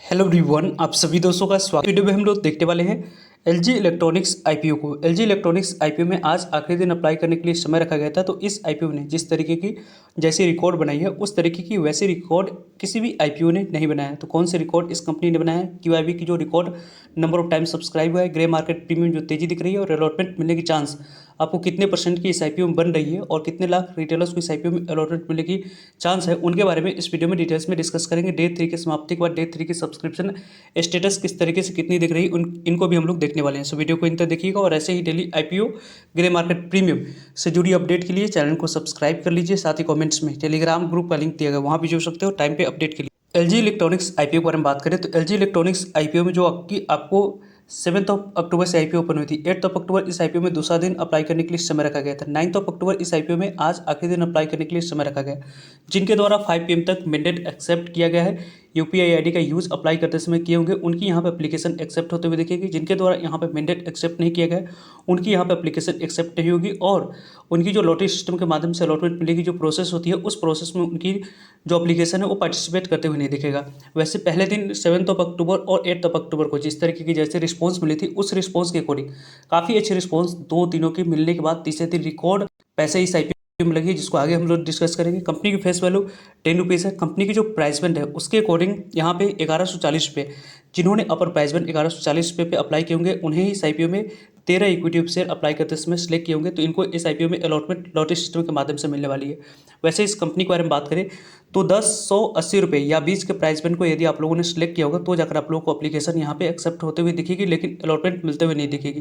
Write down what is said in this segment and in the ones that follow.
Hello everyone, आप सभी दोस्तों का स्वागत। वीडियो में हम लोग देखने वाले हैं एलजी इलेक्ट्रॉनिक्स आईपीओ को। एलजी इलेक्ट्रॉनिक्स आईपीओ में आज आखिरी दिन अप्लाई करने के लिए समय रखा गया था। तो इस आईपीओ ने जिस तरीके की जैसी रिकॉर्ड बनाई है उस तरीके की वैसी रिकॉर्ड किसी भी आईपीओ ने नहीं बनाया। तो कौन से रिकॉर्ड इस कंपनी ने बनाया है? क्यूआईबी की जो record number of time subscribe हुआ है, ग्रे मार्केट प्रीमियम जो तेजी दिख रही है और अलॉटमेंट मिलने की चांस आपको कितने परसेंट की इस आईपीओ में बन रही है और कितने लाख रिटेलर्स को इस आईपीओ में अलॉटमेंट मिलने की चांस है, उनके बारे में इस वीडियो में डिटेल्स में डिस्कस करेंगे। डे 3 की समाप्ति के बाद डे 3 की सब्सक्रिप्शन स्टेटस किस तरीके से कितनी दिख रही है इनको भी हम लोग देखने वाले हैं। सो वीडियो को इन तक देखिएगा और ऐसे ही daily IPO grey market premium से जुड़ी अपडेट के लिए चैनल को सब्सक्राइब कर लीजिए। साथ ही कमेंट्स में टेलीग्राम ग्रुप का लिंक दिया गया, वहाँ भी जुड़ सकते हो टाइम पे अपडेट के लिए। एलजी इलेक्ट्रॉनिक्स आईपीओ के बारे में बात करें तो एलजी इलेक्ट्रॉनिक्स आईपीओ में जो आपको 7 अक्टूबर से आईपीओ ओपन हुई थी। 8 अक्टूबर इस आईपीओ में दूसरा दिन अप्लाई करने के लिए समय रखा गया था। 9 अक्टूबर इस आईपीओ में आज आखिरी दिन अप्लाई करने के लिए समय रखा गया, जिनके द्वारा 5 PM तक मैंडेट एक्सेप्ट किया गया है। यूपीआई आईडी का यूज़ अप्लाई करते समय किए होंगे, उनकी यहाँ पे एप्लीकेशन एक्सेप्ट होते हुए दिखेगी। जिनके द्वारा यहाँ पे मैंडेट एक्सेप्ट नहीं किया गया उनकी यहाँ पे एप्लीकेशन एक्सेप्ट नहीं होगी और उनकी जो लॉटरी सिस्टम के माध्यम से अलॉटमेंट मिलेगी जो प्रोसेस होती है, उस प्रोसेस में उनकी जो एप्लीकेशन है वो पार्टिसिपेट करते हुए नहीं दिखेगा। वैसे पहले दिन 7 अक्टूबर और 8 अक्टूबर को जिस तरीके की जैसे रिस्पॉन्स मिली थी, उस रिस्पॉन्स के अकॉर्डिंग काफ़ी अच्छी रिस्पॉन्स दो दिनों की मिलने के बाद तीसरे दिन रिकॉर्ड पैसे इस आईपीओ में लगी है, जिसको आगे हम लोग डिस्कस करेंगे। कंपनी की फेस वैल्यू 10 रुपीज़ है। कंपनी की जो प्राइस बैंड है उसके अकॉर्डिंग यहाँ पे 1140 रुपये, जिन्होंने अपर प्राइस बैंड 1140 रुपये पे अप्लाई किए होंगे उन्हें ही इस आईपीओ में 13 इक्विटी शेयर अप्लाई करते समय सिलेक्ट किए होंगे, तो इनको इस आईपीओ में अलॉटमेंट लॉटरी सिस्टम के माध्यम से मिलने वाली है। वैसे इस कंपनी के बारे में बात करें तो 10-180 रुपये या 20 के प्राइस बैंड को यदि आप लोगों ने सिलेक्ट किया होगा तो जाकर आप लोगों को एप्लीकेशन यहाँ पे एक्सेप्ट होते हुए दिखेगी, लेकिन अलॉटमेंट मिलते हुए नहीं दिखेगी।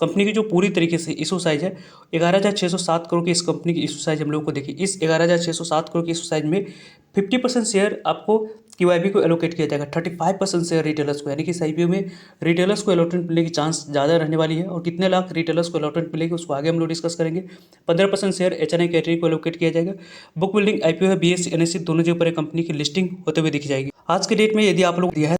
कंपनी की जो पूरी तरीके से इशू साइज है 11,607 करोड़ की इस कंपनी की इशू साइज हम लोगों को देखिए। इस 11,607 करोड़ की इशू साइज में 50% शेयर आपको क्यूआईबी को एलोकेट किया जाएगा, 35% शेयर रिटेलर्स को, यानी कि इस आईपीओ में रिटेलर्स को अलॉटमेंट मिलने की चांस ज़्यादा रहने वाली है। और कितने लाख रिटेलर्स को अलॉटमेंट मिलेगी उसको आगे हम लोग डिस्कस करेंगे। 15% शेयर एचएनआई कैटेगरी को एलोकेट किया जाएगा। बुक बिल्डिंग आईपीओ है, बीएससी एनएससी दोनों जगह पर कंपनी की लिस्टिंग होते हुए दिख जाएगी। आज के डेट में यदि आप लोग दिया है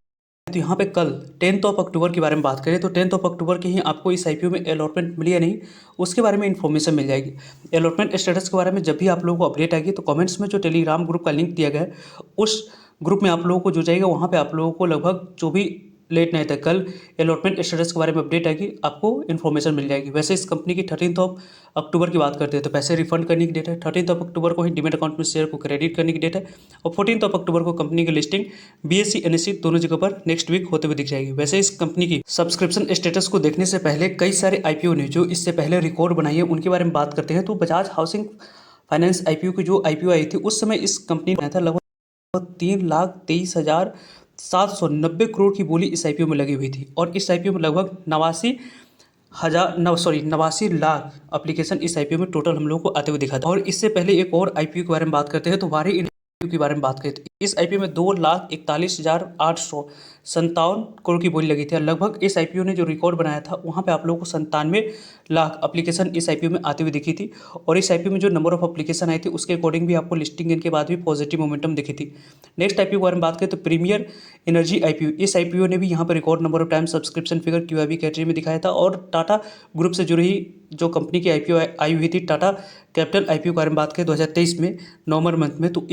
तो यहाँ पे कल 10 अक्टूबर के बारे में बात करें तो 10 अक्टूबर के ही आपको इस आईपीओ में अलॉटमेंट मिली या नहीं उसके बारे में इन्फॉर्मेशन मिल जाएगी। अलॉटमेंट स्टेटस के बारे में जब भी आप लोगों को अपडेट आएगी तो कमेंट्स में जो टेलीग्राम ग्रुप का लिंक दिया गया है उस ग्रुप में आप लोगों को जो जाएगा वहाँ पे आप लोगों को लगभग जो भी लेट नाइट तक कल अलॉटमेंट स्टेटस के बारे में अपडेट आएगी, आपको इन्फॉर्मेशन मिल जाएगी। वैसे इस कंपनी की 13 अक्टूबर की बात करते हैं तो पैसे रिफंड करने की डेट है। 13 अक्टूबर को ही डीमेट अकाउंट में शेयर को क्रेडिट करने की डेट है और 14 अक्टूबर को कंपनी की लिस्टिंग बीएससी एनएससी दोनों जगह पर नेक्स्ट वीक होते हुए दिख जाएगी। वैसे इस कंपनी की सब्सक्रिप्शन स्टेटस को देखने से पहले कई सारे आईपीओ ने जो इससे पहले रिकॉर्ड बनाई है उनके बारे में बात करते हैं। तो बजाज हाउसिंग फाइनेंस आईपीओ की जो आईपीओ आई थी उस समय इस कंपनी ने आया था लगभग 3,23,790 करोड़ की बोली इस आईपीओ में लगी हुई थी और इस आईपीओ में लगभग 89 लाख एप्लीकेशन इस आईपीओ में टोटल हम लोग को आते हुए दिखा था। और इससे पहले एक और आईपीओ के बारे में बात करते हैं तो वारी के बारे में बात करें तो इस आईपीओ में 2,41,857 करोड़ की बोली लगी थी। लगभग इस आईपीओ ने जो रिकॉर्ड बनाया था वहाँ पे आप लोगों को 97 लाख एप्लीकेशन इस आईपीओ में आते हुए दिखी थी। और इस आईपीओ में जो नंबर ऑफ एप्लीकेशन आई थी उसके अकॉर्डिंग भी आपको लिस्टिंग के बाद भी पॉजिटिव मोमेंटम दिखी थी। नेक्स्ट आईपीओ के बारे में बात करें तो प्रीमियर एनर्जी आईपीओ, इस आईपीओ ने भी यहाँ पर record number of time subscription figure QIB category में दिखाया था। और टाटा ग्रुप से जुड़ी जो कंपनी की आईपीओ आई हुई थी टाटा कैपिटल आईपीओ के बारे में बात करें 2023 में नवंबर मंथ में, तो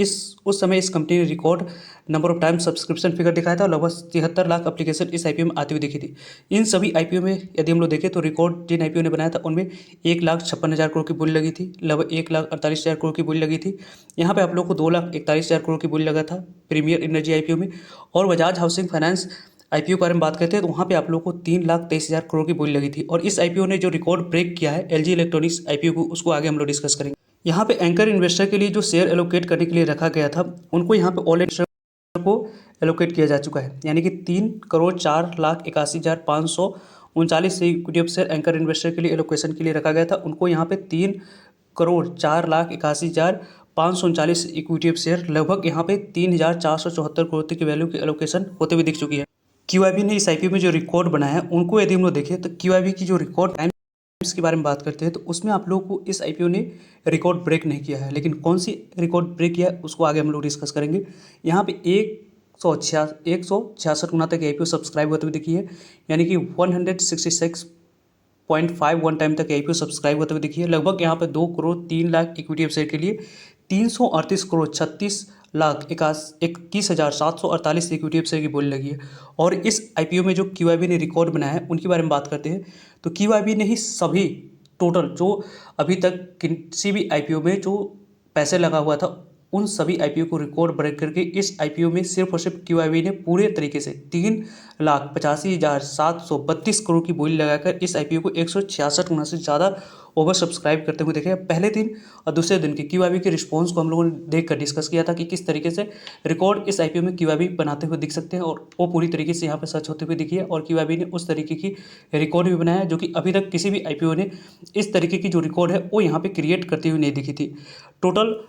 उस समय इस कंपनी ने record number of time subscription figure दिखाया था। लगभग 73 लाख एप्लीकेशन इस आईपीओ में आती हुई दिखी थी। इन सभी आईपीओ में यदि हम लोग देखें तो रिकॉर्ड जिन आईपीओ ने बनाया था उनमें 1,56,000 करोड़ की बोली लगी थी, लगभग 1,48,000 करोड़ की बोली लगी थी। यहाँ पे आप लोग को 2,41,000 करोड़ की बोली लगा था प्रीमियर एनर्जी आईपीओ में। और बजाज हाउसिंग फाइनेंस आईपीओ के बारे में बात करते हैं तो वहाँ पे आप लोगों को 3,23,000 करोड़ की बोली लगी थी। और इस आईपीओ ने जो रिकॉर्ड ब्रेक किया है एलजी इलेक्ट्रॉनिक्स आईपीओ को, उसको आगे हम लोग डिस्कस करेंगे। यहाँ पे एंकर इन्वेस्टर के लिए जो शेयर एलोकेट करने के लिए रखा गया था उनको यहाँ पे ऑल इन्वेस्टर को एलोकेट किया जा चुका है, यानी कि 3,04,81,539 equity of share anchor investor के लिए एलोकेशन के लिए रखा गया था। उनको यहाँ पे 3,04,81,539 इक्विटी ऑफ शेयर लगभग यहाँ पे 3,474 करोड़ की वैल्यू की एलोकेशन होते हुए दिख चुकी है। क्यूआईबी ने इस आईपीओ में जो रिकॉर्ड बनाया है उनको यदि हम लोग देखें तो क्यूआईबी की जो रिकॉर्ड टाइम्स के बारे में बात करते हैं तो उसमें आप लोगों को इस आईपीओ ने रिकॉर्ड ब्रेक नहीं किया है, लेकिन कौन सी रिकॉर्ड ब्रेक किया है उसको आगे हम लोग डिस्कस करेंगे। यहाँ पे 166 गुना तक आईपीओ सब्सक्राइब होते हुए दिखी है, यानी कि 166.51 टाइम तक आईपीओ सब्सक्राइब होते हुए दिखी है। लगभग यहाँ पे 2,03,00,000 इक्विटी ऑफ शेयर के लिए 338 करोड़ 36,21,748 इक्विटी शेयर की बोली लगी है। और इस आईपीओ में जो क्यूआईबी ने रिकॉर्ड बनाया है उनके बारे में बात करते हैं। तो क्यूआईबी ने ही सभी टोटल जो अभी तक किसी भी आईपीओ में जो पैसे लगा हुआ था उन सभी आईपीओ को रिकॉर्ड ब्रेक करके इस आईपीओ में सिर्फ और सिर्फ क्यूआईबी ने पूरे तरीके से 3,85,732 करोड़ की बोली लगाकर इस आईपीओ को 166 गुना से ज़्यादा ओवर सब्सक्राइब करते हुए देखे। पहले दिन और दूसरे दिन के क्यूआईबी के रिस्पॉन्स को हम लोगों ने देख कर डिस्कस किया था कि किस तरीके से रिकॉर्ड इस आईपीओ में क्यूआईबी बनाते हुए दिख सकते हैं, और वो पूरी तरीके से यहाँ पर सच होते हुए दिखी है। और क्यूआईबी ने उस तरीके की रिकॉर्ड भी बनाया जो कि अभी तक किसी भी आईपीओ ने इस तरीके की जो रिकॉर्ड है वो यहाँ पे क्रिएट करती हुई नहीं दिखी थी। टोटल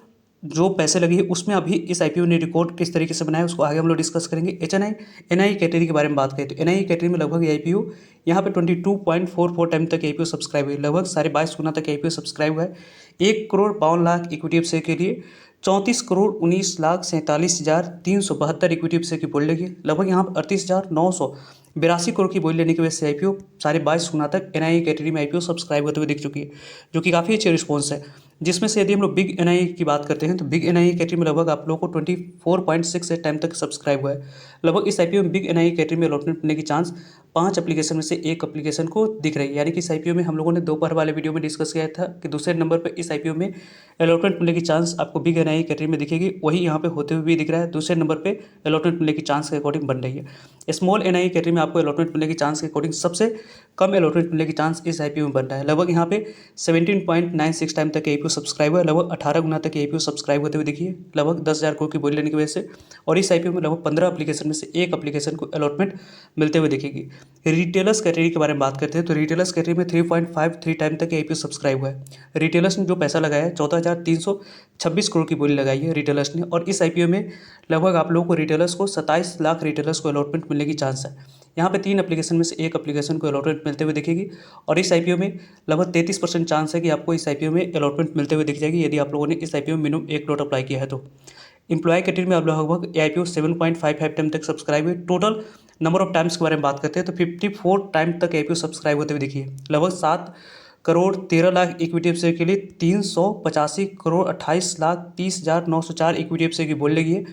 जो पैसे लगे हैं उसमें अभी इस आईपीओ ने रिकॉर्ड किस तरीके से बनाया उसको आगे हम लोग डिस्कस करेंगे। एनआई कैटेगरी के बारे में बात करें तो एनआई कैटेगरी में लगभग आईपीओ यहाँ पे 22.44 टाइम तक आईपीओ सब्सक्राइब हुई, लगभग 22.5 गुना तक आईपीओ सब्सक्राइब हुआ है। 1,52,00,000 इक्विटी शेयर के लिए 34,19,47,372 इक्विटी शेयर की बोली लगी है। लगभग यहाँ पर 38,982 करोड़ की बोली लेने की वजह से आईपीओ 22.5 गुना तक एनआई कैटेगरी में आईपीओ सब्सक्राइब होते हुए दिख चुकी है, जो कि काफ़ी अच्छे रिस्पॉन्स है। जिसमें से यदि हम लोग बिग एनआई की बात करते हैं तो बिग एनआई कैटेगरी में लगभग आप लोगों को 24.68 टाइम तक सब्सक्राइब हुआ है। लगभग इस आईपीओ में बिग एनआई कैटेगरी में अलॉटमेंट मिलने की चांस 5 एप्लीकेशन में से एक एप्लीकेशन को दिख रही है। यानी कि इस आईपीओ में हम लोगों ने दोपहर वाले वीडियो में डिस्कस किया था कि दूसरे नंबर पर इस आईपीओ में अलॉटमेंट मिलने की चांस आपको बिग एनआई कैटेगरी में दिखेगी, वही यहाँ पे होते हुए भी दिख रहा है। दूसरे नंबर पर अलॉटमेंट मिलने की चांस के अकॉर्डिंग बन रही है। स्मॉल एनआई कैटेगरी में आपको अलॉटमेंट मिलने की चांस के अकॉर्डिंग सबसे कम अलॉटमेंट मिलने की चांस इस आईपीओ में बन रहा है। लगभग यहाँ पे 17.96 टाइम तक आईपीओ सब्सक्राइब है, लगभग 18 गुना तक आईपीओ सब्सक्राइब होते हुए दिखिए, लगभग 10,000 करोड़ की बोली लेने की वजह से। और इस आईपीओ में लगभग 15 एप्लीकेशन में से एक एप्लीकेशन को अलॉटमेंट मिलते हुए दिखेगी। रिटेलर्स कैटेगरी के बारे में बात करते हैं तो रिटेलर्स कैटेगरी में 3.53 टाइम तक आईपीओ सब्सक्राइब हुआ है। रिटेलर्स ने जो पैसा लगाया है 14,326 करोड़ की बोली लगाई है रिटेलर्स ने। और इस आईपीओ में लगभग आप लोगों को रिटेलर्स को 27 लाख रिटेलर्स को अलॉटमेंट मिलने की चांस है। यहाँ पे 3 एप्लीकेशन में से एक एप्लीकेशन को अलॉटमेंट मिलते हुए दिखेगी। और इस आईपीओ में लगभग 33% चांस है कि आपको इस आईपीओ में अलॉटमेंट मिलते हुए दिख जाएगी यदि आप लोगों ने इस आईपीओ में मिनिमम 1 लॉट अप्लाई किया है तो। इंप्लॉय कैटेगरी में आप लगभग आईपीओ 7.55 टाइम तक सब्सक्राइब हुई। टोटल नंबर ऑफ टाइम्स के बारे में बात करते हैं तो 54 टाइम तक आईपीओ सब्सक्राइब होते हुए दिखिए। लगभग 7,13,00,000 इक्विटी शेयर के लिए 385,28,30,904 इक्विटी शेयर की बोल लगी है।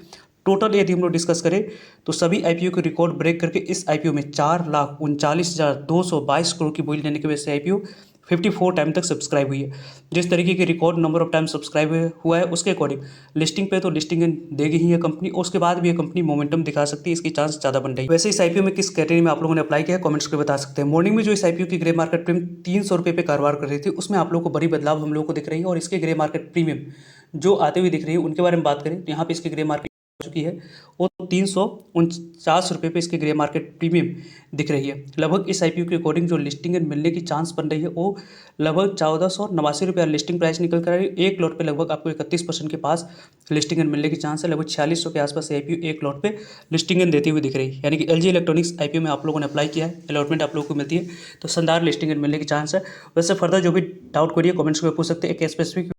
टोटल यदि हम लोग डिस्कस करें तो सभी आईपीओ के रिकॉर्ड ब्रेक करके इस आईपीओ में 4,39,222 करोड़ की बोली लेने की वजह से आईपीओ 54 टाइम तक सब्सक्राइब हुई है। जिस तरीके के record number of time subscribe हुआ है उसके अकॉर्डिंग लिस्टिंग पे तो लिस्टिंग देगी ही है कंपनी, उसके बाद भी ये कंपनी मोमेंटम दिखा सकती है, इसकी चांस ज़्यादा बन रही है। वैसे इस आईपीओ में किस कैटेगरी में आप लोगों ने अप्लाई किया है कमेंट्स को बता सकते हैं। मॉर्निंग में जो इस आईपीओ की ग्रे मार्केट प्रीमियम 300 रुपये पे कारोबार कर रही थी उसमें आप लोगों को बड़ी बदलाव हम लोगों को दिख रही है। और इसके ग्रे मार्केट प्रीमियम जो आते हुए दिख रही है उनके बारे में बात करें तो यहाँ पे इसकी ग्रे मार्केट चुकी है वो 349 रुपये पे इसके ग्रे मार्केट प्रीमियम दिख रही है। लगभग इस आईपीओ के अकॉर्डिंग जो लिस्टिंग एंड मिलने की चांस बन रही है वो लगभग 1489 रुपये लिस्टिंग प्राइस निकल कर आ रही है। एक लॉट पे लगभग आपको 31% के पास लिस्टिंग एंड मिलने की चांस है। लगभग 4600 के आसपास आईपीओ एक लॉट पे लिस्टिंग एंड देती हुई दिख रही है। यानी कि एलजी इलेक्ट्रॉनिक्स आईपीओ में आप लोगों ने अप्लाई किया है, अलॉटमेंट आप लोगों को मिलती है तो शानदार लिस्टिंग एंड मिलने की चांस है। वैसे फर्दर जो भी डाउट करिए कमेंट्स में पूछ सकते हैं। एक स्पेसिफिक